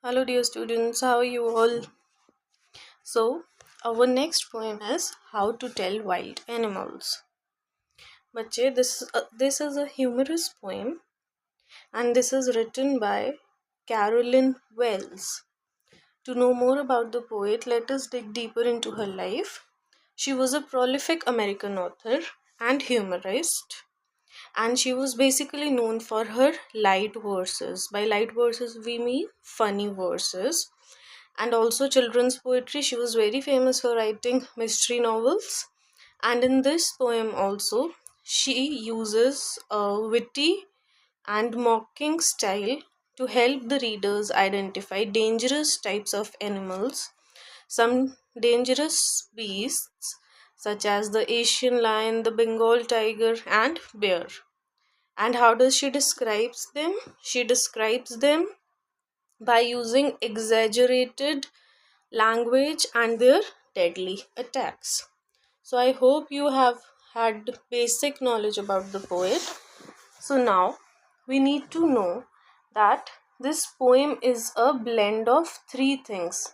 Hello, dear students, how are you all? So, our next poem is How to Tell Wild Animals. Bache, this is a humorous poem, and this is written by Carolyn Wells. To know more about the poet, let us dig deeper into her life. She was a prolific American author and humorist, and she was basically known for her light verses. By light verses, we mean funny verses, and also children's poetry. She was very famous for writing mystery novels, and in this poem also she uses a witty and mocking style to help the readers identify dangerous types of animals, some dangerous beasts such as the Asian lion, the Bengal tiger, and bear. And how does she describe them? She describes them by using exaggerated language and their deadly attacks. So I hope you have had basic knowledge about the poet. So now we need to know that this poem is a blend of three things.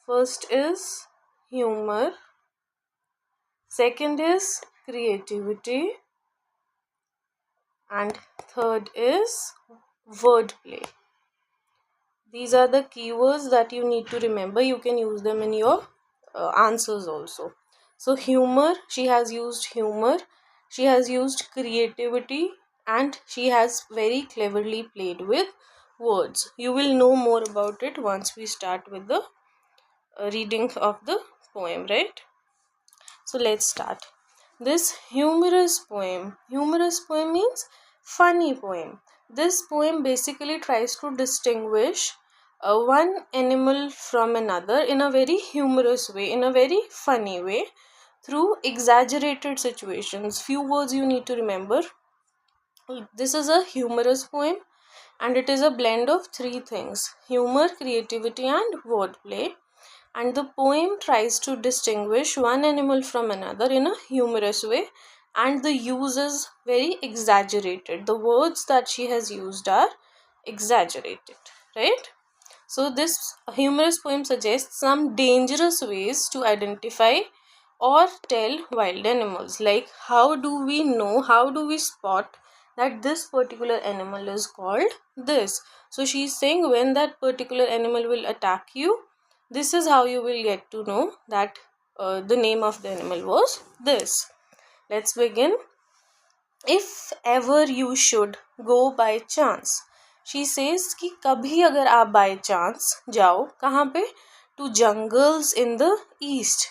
First is humor, second is creativity, and third is wordplay. These are the keywords that you need to remember. You can use them in your answers also. So humor, she has used humor, she has used creativity, and she has very cleverly played with words. You will know more about it once we start with the reading of the poem, right? So let's start. This humorous poem means funny poem. This poem basically tries to distinguish one animal from another in a very humorous way, in a very funny way, through exaggerated situations. Few words you need to remember. This is a humorous poem, and it is a blend of three things: humor, creativity, and wordplay. And the poem tries to distinguish one animal from another in a humorous way, and the use is very exaggerated. The words that she has used are exaggerated, right? So this humorous poem suggests some dangerous ways to identify or tell wild animals. Like, how do we know, how do we spot that this particular animal is called this? So she's saying when that particular animal will attack you, this is how you will get to know that the name of the animal was this. Let's begin. If ever you should go by chance, she says कि कभी अगर आप by chance जाओ कहाँ पे, to jungles in the east,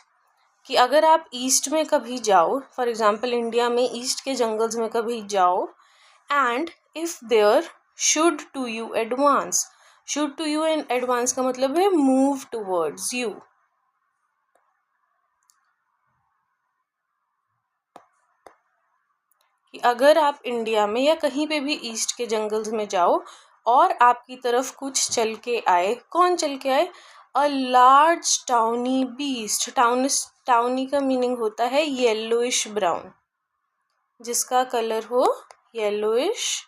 कि अगर आप ईस्ट में कभी जाओ, फॉर एग्जाम्पल इंडिया में ईस्ट के जंगल्स में कभी जाओ, and if there should to you advance, should to you and advance का मतलब है मूव टूवर्ड्स यू. कि अगर आप इंडिया में या कहीं पे भी ईस्ट के जंगल्स में जाओ और आपकी तरफ कुछ चल के आए, कौन चल के आए? A large tawny beast. Tawny का मीनिंग होता है येलोइश ब्राउन, जिसका कलर हो yellowish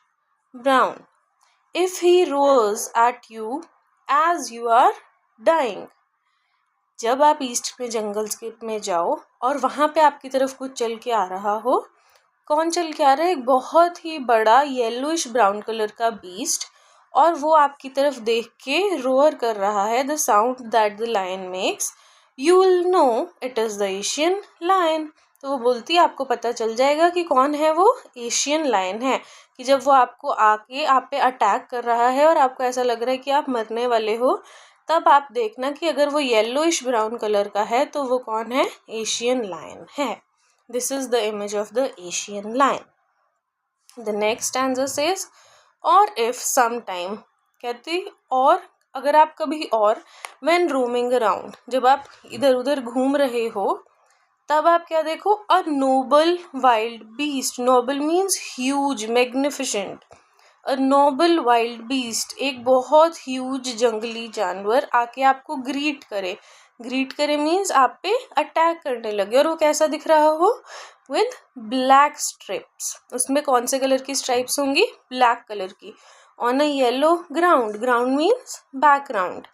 brown. If he roars at you as you are dying, जब आप ईस्ट में जंगल्स के में जाओ और वहां पे आपकी तरफ कुछ चल के आ रहा हो, कौन चल के आ रहा है? एक बहुत ही बड़ा येलोइश ब्राउन कलर का बीस्ट, और वो आपकी तरफ देख के रोअर कर रहा है. The sound that the lion makes, you will know it is the Asian lion. तो वो बोलती है आपको पता चल जाएगा कि कौन है वो, एशियन लायन है. कि जब वो आपको आके आप पे अटैक कर रहा है और आपको ऐसा लग रहा है कि आप मरने वाले हो, तब आप देखना कि अगर वो येलोइश ब्राउन कलर का है तो वो कौन है? एशियन लायन है. This is the image of the Asian lion. The next stanza says, or if sometime, कहती और अगर आप कभी और, when roaming around, जब आप इधर उधर घूम रहे हो, तब आप क्या देखो? a noble wild beast. Noble means huge, magnificent. a noble wild beast, एक बहुत ह्यूज जंगली जानवर आके आपको ग्रीट करे. ग्रीट करे मीन्स आप पे अटैक करने लगे, और वो कैसा दिख रहा हो? With black strips. उसमें कौन से कलर की स्ट्राइप्स होंगी? ब्लैक कलर की. on a yellow ground. Ground means background.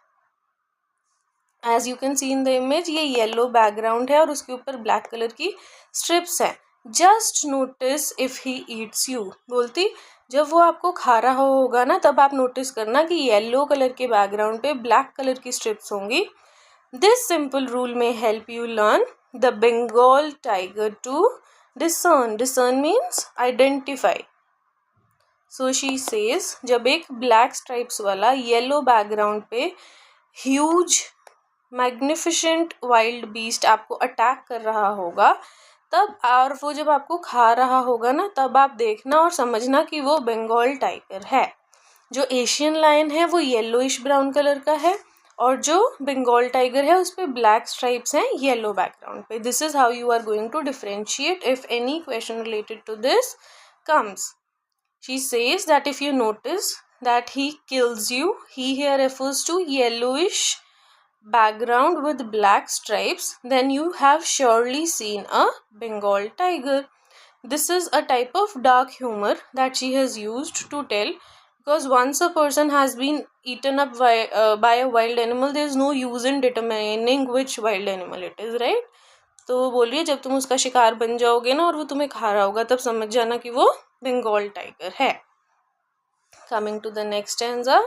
As you can see in the image, ये येलो बैकग्राउंड है और उसके ऊपर ब्लैक कलर की स्ट्रिप्स है. Just notice if he eats you. बोलती जब वो आपको खा रहा होगा ना, तब आप नोटिस करना कि येलो कलर के बैकग्राउंड पे ब्लैक कलर की स्ट्रिप्स होंगी. दिस सिंपल रूल में help you learn the Bengal tiger to discern. Discern means identify. So she says जब एक ब्लैक स्ट्राइप्स वाला येलो बैकग्राउंड पे ह्यूज मैग्निफिसेंट वाइल्ड बीस्ट आपको अटैक कर रहा होगा, तब और वो जब आपको खा रहा होगा ना, तब आप देखना और समझना कि वो बंगाल टाइगर है. जो एशियन लायन है वो येलोइश ब्राउन कलर का है और जो बंगाल टाइगर है उस पर ब्लैक स्ट्राइप्स हैं येलो बैकग्राउंड पे. This is how you are going to differentiate if any question related to this comes. She says that if you notice that he kills you, he here refers to yellowish background with black stripes, then you have surely seen a Bengal tiger. This is a type of dark humor that she has used to tell, because once a person has been eaten up by a wild animal, there is no use in determining which wild animal it is, right? तो वो बोल रही है जब तुम उसका शिकार बन जाओगे ना और वो तुम्हें खा रहा होगा, तब समझ जाना कि वो बंगाल टाइगर है. Coming to the next stanza.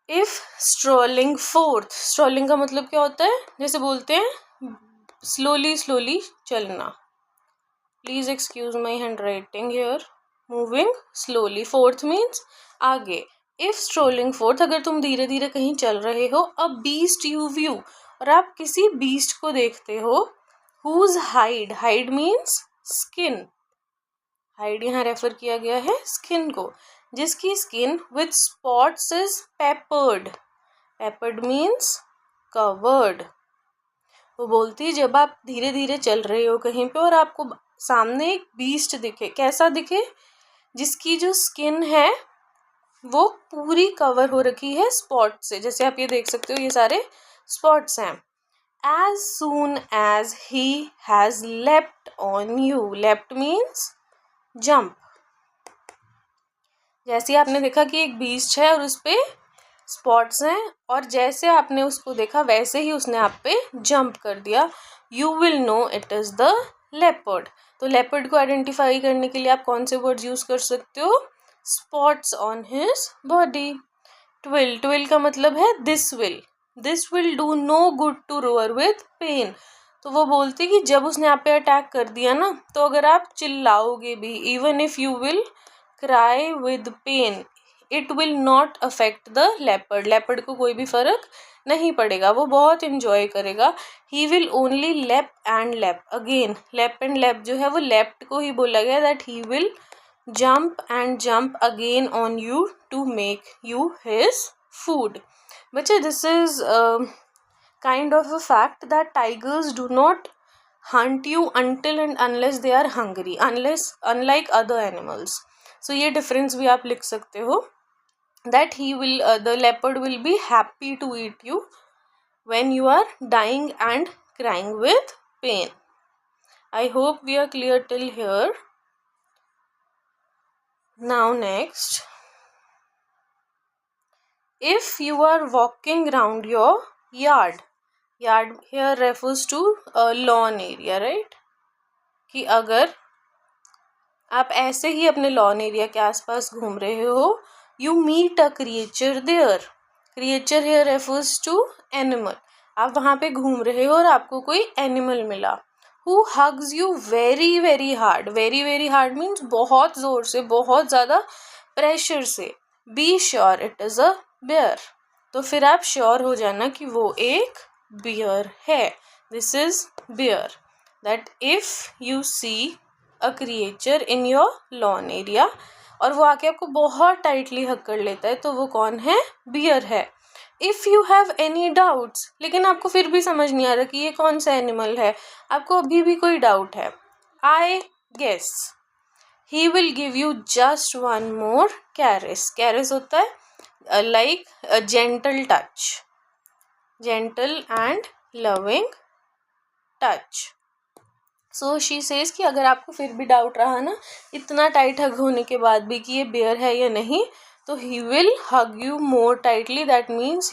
If strolling forth. Strolling का मतलब क्या होता है? जैसे बोलते हैं slowly slowly चलना. Please excuse my handwriting here. Moving slowly. Forth means आगे. If strolling forth, अगर तुम धीरे धीरे कहीं चल रहे हो, a beast you view, और आप किसी beast को देखते हो, whose hide. Hide means skin. Hide यहाँ रेफर किया गया है स्किन को, जिसकी skin with spots is peppered. Peppered means covered. वो बोलती जब आप धीरे धीरे चल रहे हो कहीं पे और आपको सामने एक बीस्ट दिखे. कैसा दिखे? जिसकी जो स्किन है वो पूरी कवर हो रखी है स्पॉट से. जैसे आप ये देख सकते हो, ये सारे स्पॉट्स हैं. As soon as he has leapt on you. Leapt means jump. जैसे आपने देखा कि एक बीस्ट है और उस पे स्पॉट्स हैं, और जैसे आपने उसको देखा वैसे ही उसने आप पे जंप कर दिया. You will know it is the leopard. तो लेपर्ड को आइडेंटिफाई करने के लिए आप कौन से वर्ड्स यूज कर सकते हो? Spots on his body. Twill. Twill का मतलब है this will. This will do no good to row or with pain. तो वो बोलती कि जब उसने आप पे अटैक कर दिया ना, तो अगर आप चिल्लाओगे भी, even if you will cry with pain, it will not affect the leopard. Leopard को कोई भी फर्क नहीं पड़ेगा, वो बहुत इंजॉय करेगा. He will only leap and leap. Again leap and leap जो है वो लेफ्ट को ही बोला गया, that he will jump and jump again on you to make you his food. बच्चे, this is kind of a fact that tigers do not hunt you until and unless they are hungry, unlike other animals. So ये difference भी आप लिख सकते हो, that he will the leopard will be happy to eat you when you are dying and crying with pain. I hope we are clear till here. Now next, if you are walking around your yard. Yard here refers to a lawn area, right? कि अगर आप ऐसे ही अपने lawn area के आसपास घूम रहे हो, you meet a creature there. Creature here refers to animal. आप वहाँ पे घूम रहे हो और आपको कोई एनिमल मिला. Who hugs you very very hard. Very very hard means बहुत जोर से, बहुत ज़्यादा प्रेशर से. Be sure it is a bear. तो फिर आप श्योर हो जाना कि वो एक बियर है. This is bear. That if you see a creature in your lawn area और वो आके आपको बहुत टाइटली हग कर लेता है, तो वो कौन है? बियर है. If you have any doubts, लेकिन आपको फिर भी समझ नहीं आ रहा कि ये कौन सा एनिमल है, आपको अभी भी कोई डाउट है, I guess he will give you just one more caress. Caress होता है like a gentle touch, gentle and loving touch. So she says कि अगर आपको फिर भी डाउट रहा ना इतना टाइट हग होने के बाद भी कि ये बेयर है या नहीं, तो he will hug you more tightly, that means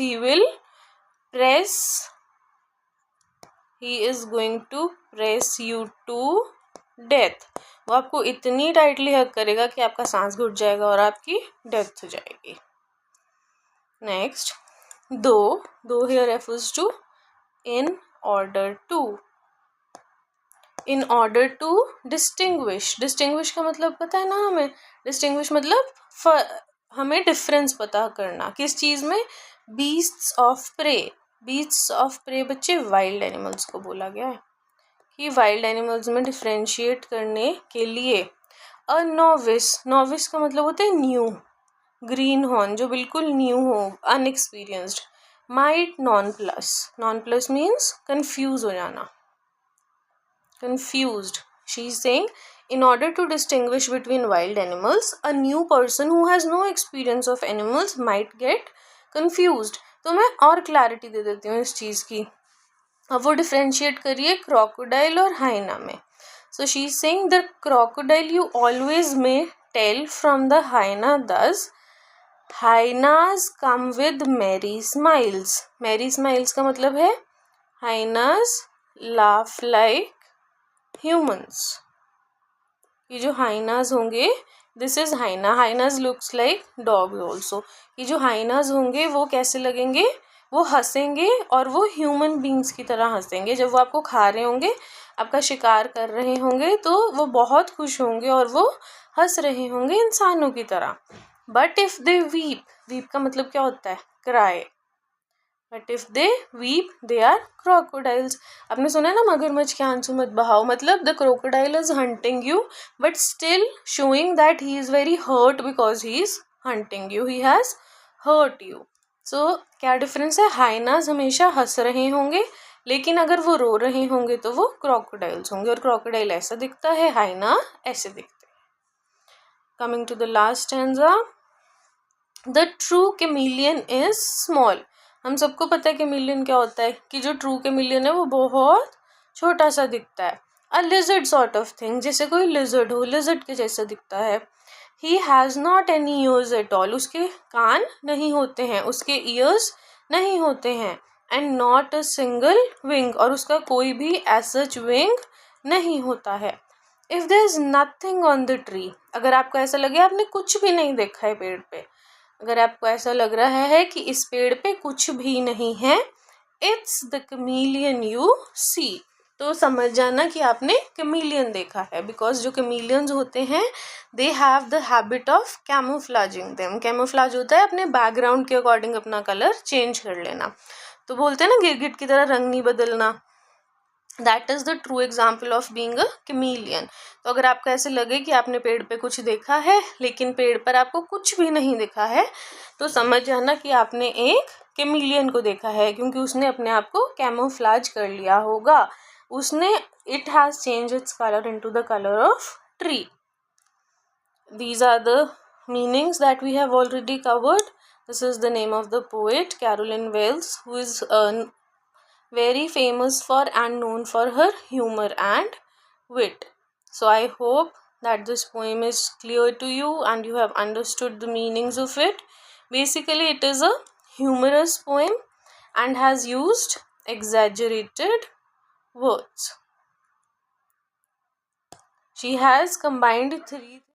he is going to press you to death. वो आपको इतनी टाइटली हग करेगा कि आपका सांस घुट जाएगा और आपकी डेथ हो जाएगी. नेक्स्ट, दो here refers to in order to distinguish का मतलब पता है ना हमें. distinguish मतलब हमें डिफरेंस पता करना किस चीज में. beasts of prey बच्चे वाइल्ड एनिमल्स को बोला गया है कि वाइल्ड एनिमल्स में डिफरेंशिएट करने के लिए. अ नोविस का मतलब होता है न्यू. ग्रीन हॉर्न जो बिल्कुल न्यू हो, inexperienced. Might non plus means confuse हो जाना, confused. She is saying, in order to distinguish between wild animals, a new person who has no experience of animals might get confused. तो मैं और clarity दे देती हूँ इस चीज़ की. अब वो डिफ्रेंशिएट करिए क्रोकोडाइल और हाइना में. So she is saying the crocodile you always may tell from the hyena thus. Hyenas come with merry smiles. Merry smiles का मतलब है hyenas laugh like humans. ये जो हाइनाज होंगे, this is hyenas looks like dog also. ये जो hyenas होंगे वो कैसे लगेंगे, वो हंसेंगे और वो ह्यूमन बींग्स की तरह हंसेंगे. जब वो आपको खा रहे होंगे, आपका शिकार कर रहे होंगे, तो वो बहुत खुश होंगे और वो हंस रहे होंगे इंसानों की तरह. बट इफ दे वीप का मतलब क्या होता है, cry. But if they weep they are crocodiles. आपने सुना है ना मगरमच्छ के आंसू मत बहाओ, मतलब the crocodile is hunting you but still showing that he is very hurt because he is hunting you, he has hurt you. So क्या डिफरेंस है, हाइनास हमेशा हंस रहे होंगे, लेकिन अगर वो रो रहे होंगे तो वो क्रोकोडाइल्स होंगे. और क्रोकोडाइल ऐसा दिखता है, हाइना ऐसे दिखते हैं. Coming to the last stanza. The true chameleon is small. हम सबको पता है कैमेलियन क्या होता है, कि जो ट्रू कैमेलियन है वो बहुत छोटा सा दिखता है. अ लिजर्ड सॉर्ट ऑफ थिंग, जैसे कोई लिजर्ड हो, लिजर्ड के जैसा दिखता है. He has not any years at all. उसके कान नहीं होते हैं, उसके ईयर्स नहीं होते हैं. And not a single wing, और उसका कोई भी एज सच विंग नहीं होता है. If there is nothing on the tree, अगर आपको ऐसा लगे आपने कुछ भी नहीं देखा है पेड़ पे, अगर आपको ऐसा लग रहा है कि इस पेड़ पे कुछ भी नहीं है, it's the chameleon you see, तो समझ जाना कि आपने कैमेलियन देखा है. बिकॉज जो कैमेलियंस होते हैं they have the habit of camouflaging them. Camouflage होता है अपने बैकग्राउंड के अकॉर्डिंग अपना कलर चेंज कर लेना. तो बोलते हैं ना गिरगिट की तरह रंग नहीं बदलना. That is the true example of being a chameleon. तो अगर आपको ऐसे लगे कि आपने पेड़ पे कुछ देखा है लेकिन पेड़ पर आपको कुछ भी नहीं दिखा है, तो समझ जाना कि आपने एक कैमेलियन को देखा है, क्योंकि उसने अपने आप को कैमोफ्लाज कर लिया होगा. उसने it has change its colour into the colour of tree. These are the meanings that we have already covered. This is the name of the poet Carolyn Wells, who is very famous for and known for her humor and wit. So I hope that this poem is clear to you and you have understood the meanings of it. Basically, it is a humorous poem and has used exaggerated words. She has combined three